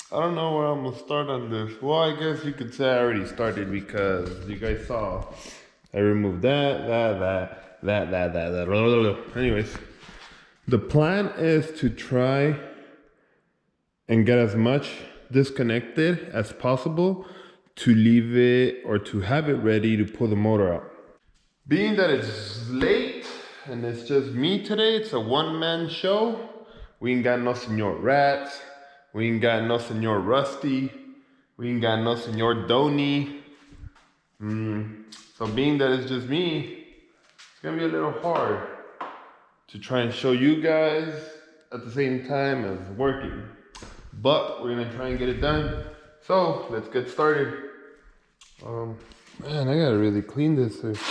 I don't know where I'm gonna start on this. Well, I guess you could say I already started because you guys saw I removed that. Anyways, the plan is to try and get as much disconnected as possible to leave it or to have it ready to pull the motor out. Being that it's late and it's just me today, it's a one-man show. We ain't got no Senor Rats. We ain't got no Senor Rusty. We ain't got no Senor Donny. So being that it's just me, it's gonna be a little hard to try and show you guys at the same time as working. But we're gonna try and get it done. So let's get started. Man, I gotta really clean this. It's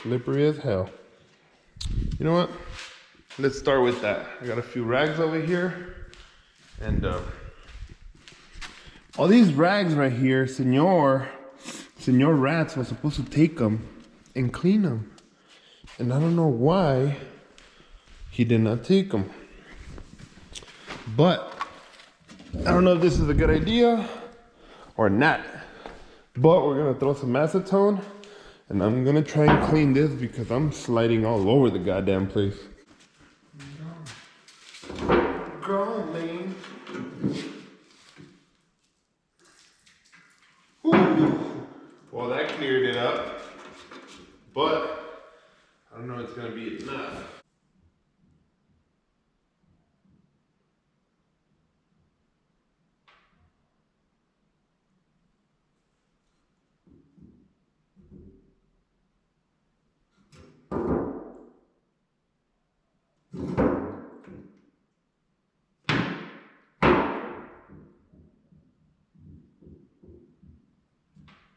slippery as hell. You know what? Let's start with that. I got a few rags over here. And all these rags right here, Senor Rats was supposed to take them and clean them. And I don't know why he did not take them. But I don't know if this is a good idea or not. But we're gonna throw some acetone and I'm gonna try and clean this because I'm sliding all over the goddamn place. Growing. Well, that cleared it up, but I don't know if it's gonna be enough.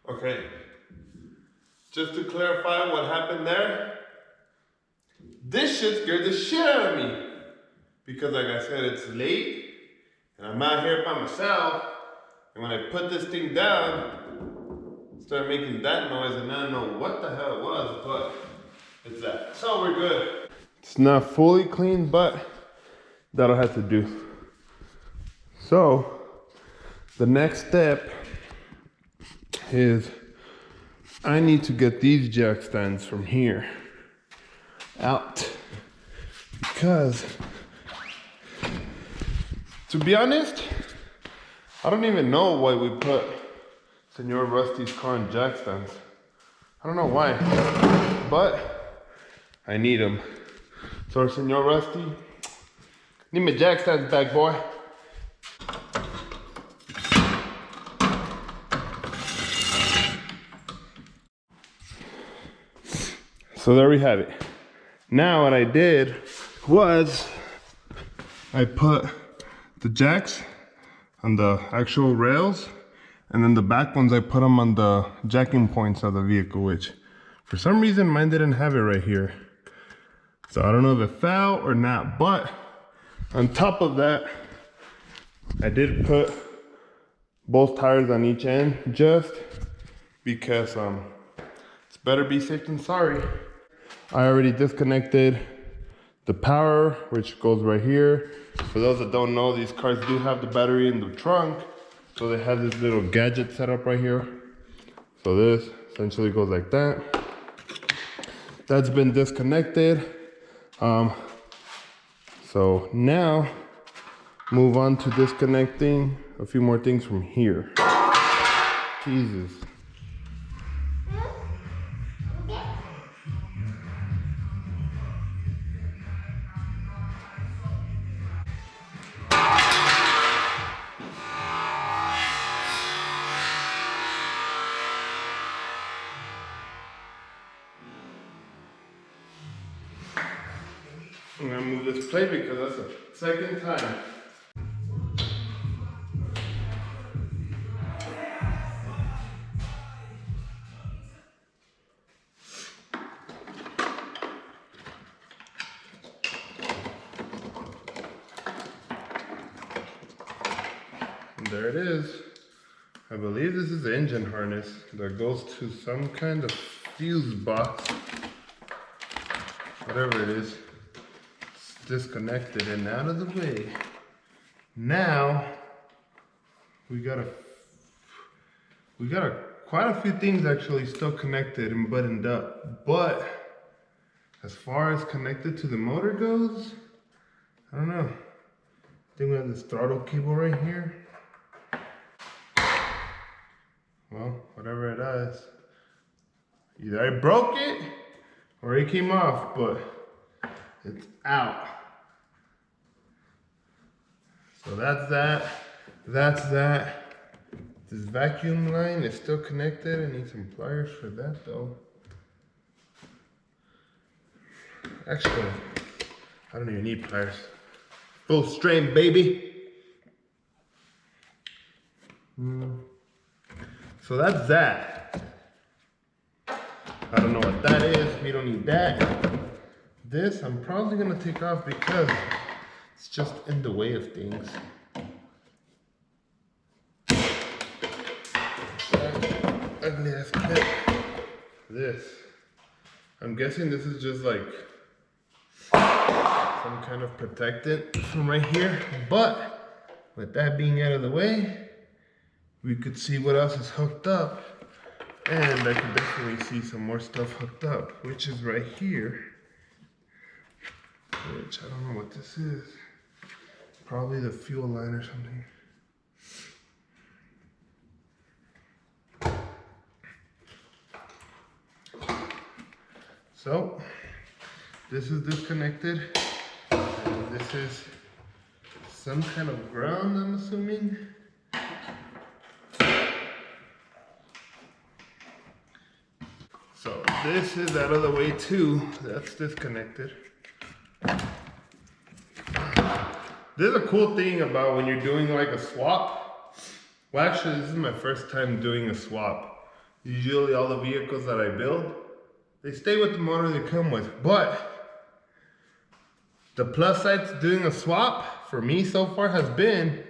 Okay, just to clarify what happened there, this shit scared the shit out of me. Because like I said, it's late, and I'm out here by myself, and when I put this thing down, it started making that noise, and I don't know what the hell it was, but it's that. So we're good. It's not fully clean, but that'll have to do. So, the next step is I need to get these jack stands from here out because to be honest, I don't even know why we put Senor Rusty's car in jack stands. I don't know why, but I need them. So Senor Rusty, need my jack stands back, boy. So there we have it. Now what I did was I put the jacks on the actual rails, and then the back ones I put them on the jacking points of the vehicle, which for some reason mine didn't have it right here. So I don't know if it fell or not, but on top of that, I did put both tires on each end just because it's better be safe than sorry. I already disconnected the power, which goes right here. For those that don't know, these cars do have the battery in the trunk. So they have this little gadget set up right here. So this essentially goes like that. That's been disconnected. So now move on to disconnecting a few more things from here. Jesus. I'm gonna move this plate because that's the second time. And there it is. I believe this is the engine harness that goes to some kind of fuse box. Whatever it is. Disconnected and out of the way. Now we got quite a few things actually still connected and buttoned up. But as far as connected to the motor goes, I don't know. I think we have this throttle cable right here. Well, whatever it is, either I broke it or it came off, but it's out. So that's that. That's that. This vacuum line is still connected. I need some pliers for that though. Actually, I don't even need pliers. Full strain, baby. So that's that. I don't know what that is. We don't need that. This I'm probably gonna take off because it's just in the way of things. Ugly ass clip. This. I'm guessing this is just like some kind of protectant from right here. But with that being out of the way, we could see what else is hooked up. And I can definitely see some more stuff hooked up, which is right here. Which I don't know what this is. Probably the fuel line or something. So, this is disconnected, and this is some kind of ground, I'm assuming. So, this is out of the way too. That's disconnected. There's a cool thing about when you're doing like a swap. Well, actually, this is my first time doing a swap. Usually all the vehicles that I build, they stay with the motor they come with, but the plus side to doing a swap for me so far has been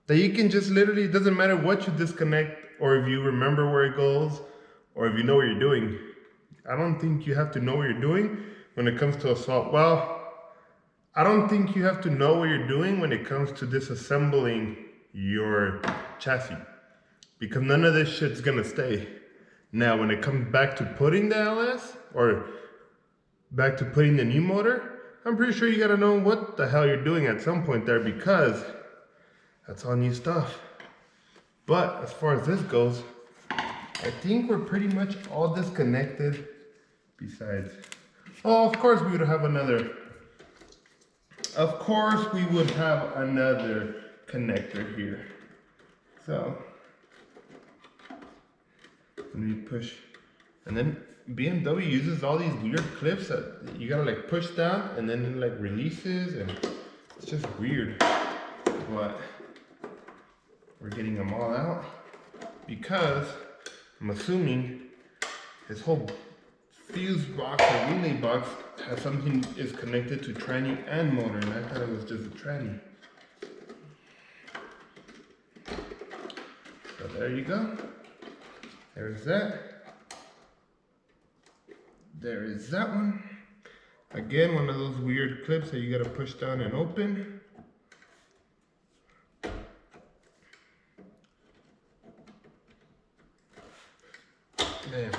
that you can just literally, it doesn't matter what you disconnect or if you remember where it goes or if you know what you're doing. I don't think you have to know what you're doing when it comes to a swap. Well, I don't think you have to know what you're doing when it comes to disassembling your chassis because none of this shit's gonna stay. Now, when it comes back to putting the LS or back to putting the new motor, I'm pretty sure you gotta know what the hell you're doing at some point there because that's all new stuff. But as far as this goes, I think we're pretty much all disconnected besides, oh, of course we would have another, connector here. So, let me push, and then BMW uses all these weird clips that you gotta like push down and then it like releases, and it's just weird. But we're getting them all out because I'm assuming this whole fuse box or relay box has something is connected to tranny and motor, and I thought it was just a tranny. So there you go. There's that. There is that one. Again, one of those weird clips that you gotta push down and open. There.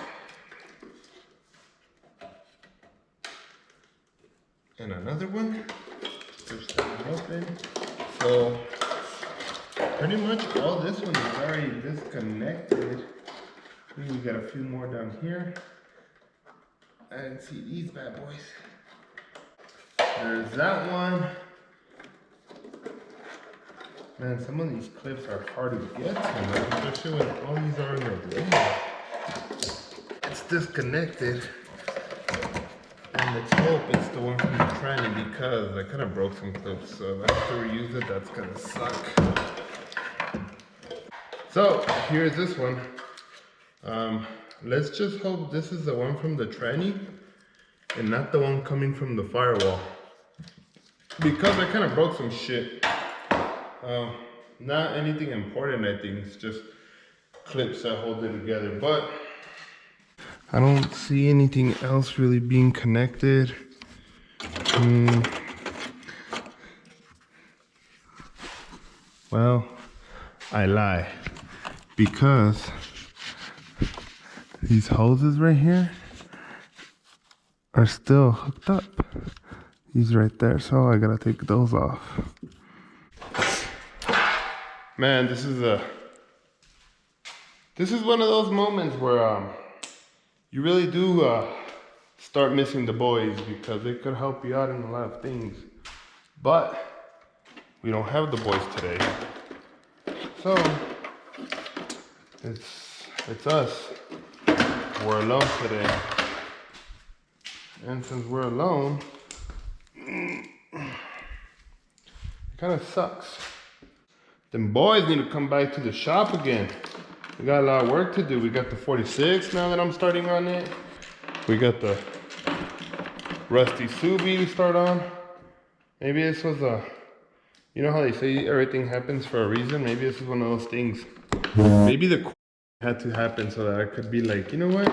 And another one. Push that one open. So pretty much all this one is already disconnected. We got a few more down here. I didn't see these bad boys. There's that one. Man, some of these clips are hard to get to, especially when all these are in the way. It's disconnected. And let's hope it's the one from the tranny because I kind of broke some clips, so if I have to reuse it, that's gonna suck. So here's this one. Let's just hope this is the one from the tranny and not the one coming from the firewall, because I kind of broke some shit. Not anything important, I think. It's just clips that hold it together, but I don't see anything else really being connected. Well, I lie. Because these hoses right here are still hooked up. He's right there, so I gotta take those off. Man, this is one of those moments where you really do start missing the boys, because they could help you out in a lot of things. But we don't have the boys today, so it's us. We're alone today, and since we're alone, it kind of sucks. Them boys need to come back to the shop again. We got a lot of work to do. We got the 46 now that I'm starting on it. We got the Rusty Subi to start on. Maybe this was you know how they say everything happens for a reason? Maybe this is one of those things. Maybe the had to happen so that I could be like, you know what?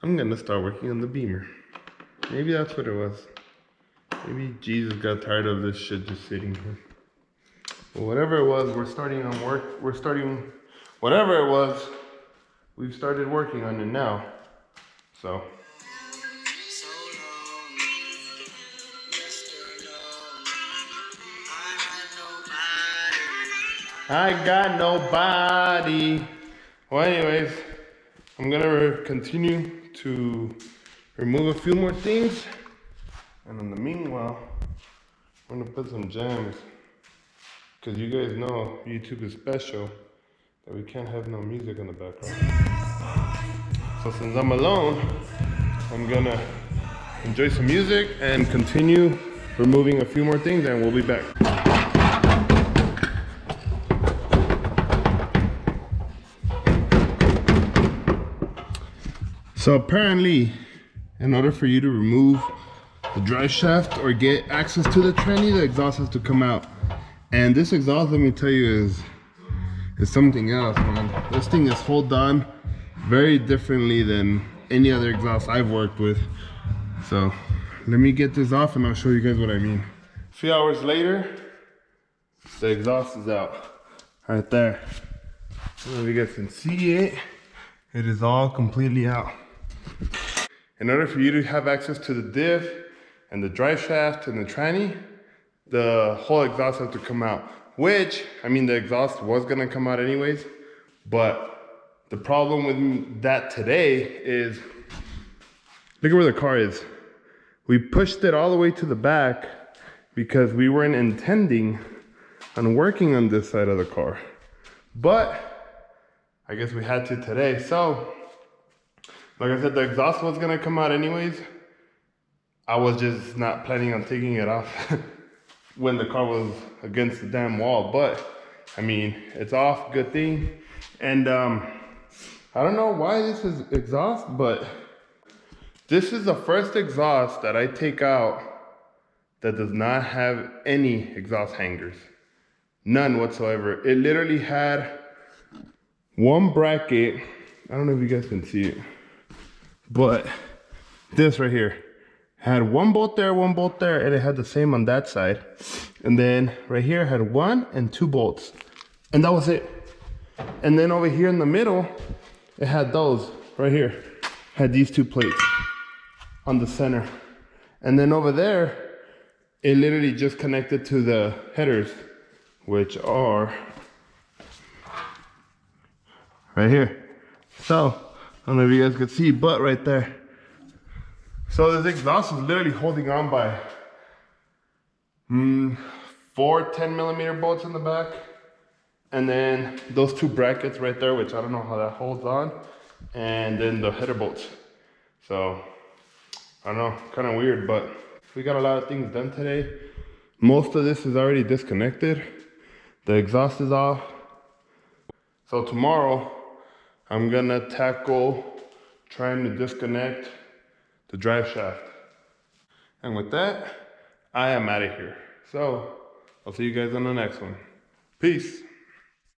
I'm gonna start working on the Beamer. Maybe that's what it was. Maybe Jesus got tired of this shit just sitting here. Well, whatever it was, we're starting on work. Whatever it was, we've started working on it now. So. I got nobody. Well, anyways, I'm gonna continue to remove a few more things. And in the meanwhile, I'm gonna put some jams. Because you guys know YouTube is special, that we can't have no music in the background. So since I'm alone, I'm gonna enjoy some music and continue removing a few more things, and we'll be back. So apparently, in order for you to remove the drive shaft or get access to the tranny, the exhaust has to come out. And this exhaust, let me tell you, is something else, man. This thing is hold on very differently than any other exhaust I've worked with. So let me get this off and I'll show you guys what I mean. A few hours later, the exhaust is out right there. I don't know if you guys can see it. It is all completely out. In order for you to have access to the diff and the drive shaft and the tranny, the whole exhaust has to come out. Which, I mean, the exhaust was gonna come out anyways, but the problem with that today is, look at where the car is. We pushed it all the way to the back because we weren't intending on working on this side of the car. But I guess we had to today. So, like I said, the exhaust was gonna come out anyways. I was just not planning on taking it off when the car was against the damn wall. But I mean, it's off, good thing. And I don't know why this is exhaust, but this is the first exhaust that I take out that does not have any exhaust hangers. None whatsoever. It literally had one bracket. I don't know if you guys can see it, but this right here had one bolt there, and it had the same on that side. And then right here had 1 and 2 bolts, and that was it. And then over here in the middle, it had those right here, had these 2 plates on the center. And then over there, it literally just connected to the headers, which are right here. So, I don't know if you guys could see, but right there. So this exhaust is literally holding on by 4 10mm bolts in the back. And then those 2 brackets right there, which I don't know how that holds on. And then the header bolts. So, I don't know, kind of weird, but we got a lot of things done today. Most of this is already disconnected. The exhaust is off. So tomorrow, I'm gonna tackle trying to disconnect the drive shaft. And with that, I am out of here. So, I'll see you guys on the next one. Peace.